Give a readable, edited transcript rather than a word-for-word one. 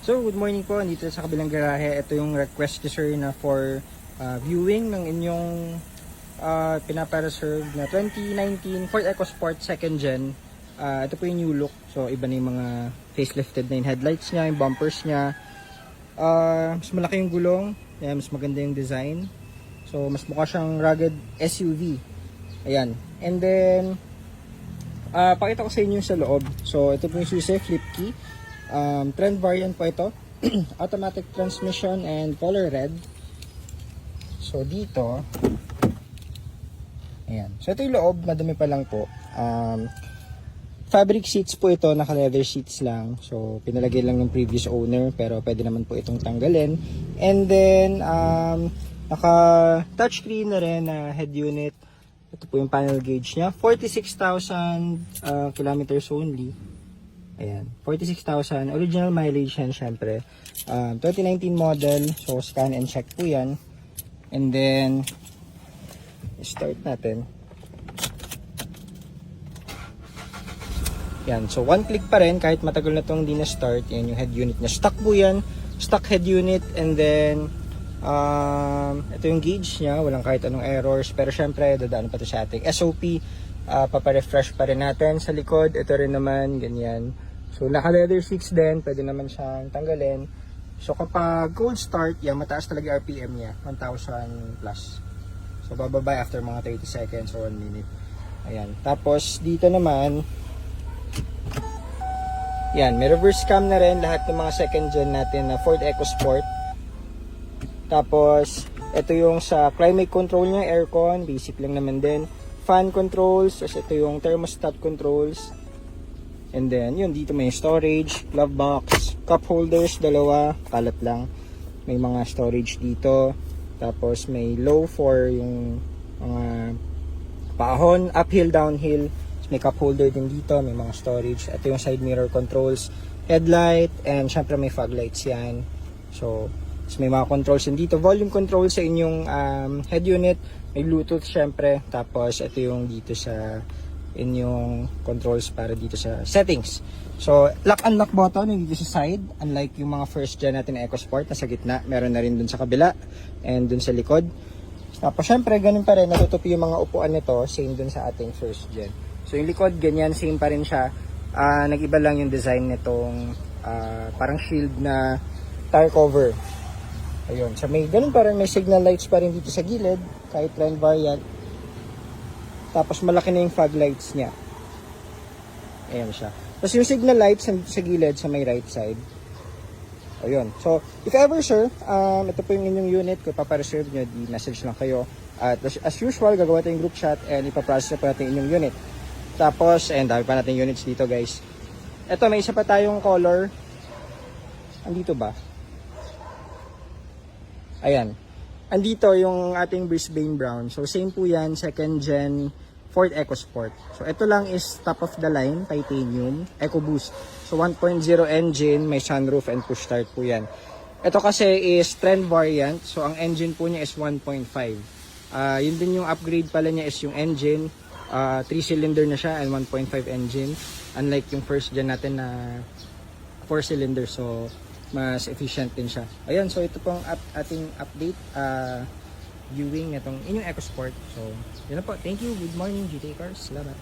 So, good morning po. Dito sa kabilang garahe, ito yung request ni sir na for viewing ng inyong pinapa-reserve na 2019 Ford EcoSport 2nd Gen. Ito po yung new look. So, iba na yung mga facelifted na yung headlights niya, yung bumpers niya. Mas malaki yung gulong. Ayan, mas maganda yung design. So, mas mukha siyang rugged SUV. Ayan. And then, pakita ko sa inyo sa loob. So, ito po yung susi, flip key. Trend variant po ito. Automatic transmission and color red. So, dito. Ayan. So, ito yung loob. Madumi pa lang po. Fabric seats po ito. Naka-leather seats lang. So, pinalagay lang ng previous owner. Pero, pwede naman po itong tanggalin. And then, naka-touchscreen na rin na head unit. Ito po yung panel gauge niya. 46,000 kilometers only. Ayan. 46,000. Original mileage yan, syempre. 2019 model. So, scan and check po yan. And then, start natin. Yan. So, one click pa rin. Kahit matagal na itong hindi na-start. Yan yung head unit niya. Stock po yan. Stock head unit. And then, ito yung gauge niya, walang kahit anong errors, pero syempre dadaan pa ito sa ating SOP. Paparefresh pa rin natin sa likod. Ito rin naman, ganyan. So naka leather seats din, pwede naman siyang tanggalin. So kapag cold start, yan, mataas talaga RPM niya, 1,000 plus. So bababa after mga 30 seconds or 1 minute. Ayan. Tapos dito naman, yan, may reverse cam na rin lahat ng mga second gen natin na Ford EcoSport. Tapos, ito yung sa climate control niya, aircon, basic lang naman din. Fan controls, tapos ito yung thermostat controls. And then, yun, dito may storage, glove box, cup holders, dalawa, kalat lang. May mga storage dito. Tapos, may low for yung mga paahon, uphill, downhill. Tapos, may cup holder din dito, may mga storage. Ito yung side mirror controls, headlight, and syempre may fog lights yan. So, may mga controls din dito. Volume control sa inyong head unit. May Bluetooth syempre. Tapos ito yung dito sa inyong controls para dito sa settings. So lock and lock button yung dito sa side. Unlike yung mga first gen natin na EcoSport na sa gitna. Meron na rin dun sa kabila. And dun sa likod. Tapos syempre ganun pa rin. Natutupi yung mga upuan nito. Same dun sa ating first gen. So yung likod ganyan. Same pa rin siya. Nag-iba lang yung design nitong parang shield na tire cover. Ayun, so may ganun parang may signal lights pa rin dito sa gilid, kahit trend variant. Tapos malaki na yung fog lights niya. Ayan siya. Tapos yung signal lights sa gilid sa may right side. Ayun. So, if ever sir, ito po yung inyong unit, kung papareserve nyo, di-message lang kayo. At as usual, gagawa tayong group chat and ipaprocess na po natin inyong unit. Tapos, dami pa natin units dito guys. Ito, may isa pa tayong color. Andito ba? Ayan. Andito yung ating Brisbane Brown. So, same po yan. Second gen Ford EcoSport. So, ito lang is top of the line. Titanium. EcoBoost. So, 1.0 engine. May sunroof and push start po yan. Ito kasi is trend variant. So, ang engine po niya is 1.5. Yun din yung upgrade pala niya is yung engine. 3-cylinder na siya and 1.5 engine. Unlike yung first gen natin na 4-cylinder. So, mas efficient din siya. Ayan, so ito pong ating update viewing nitong inyong EcoSport. So, yun na po. Thank you. Good morning, GT Cars. Salamat.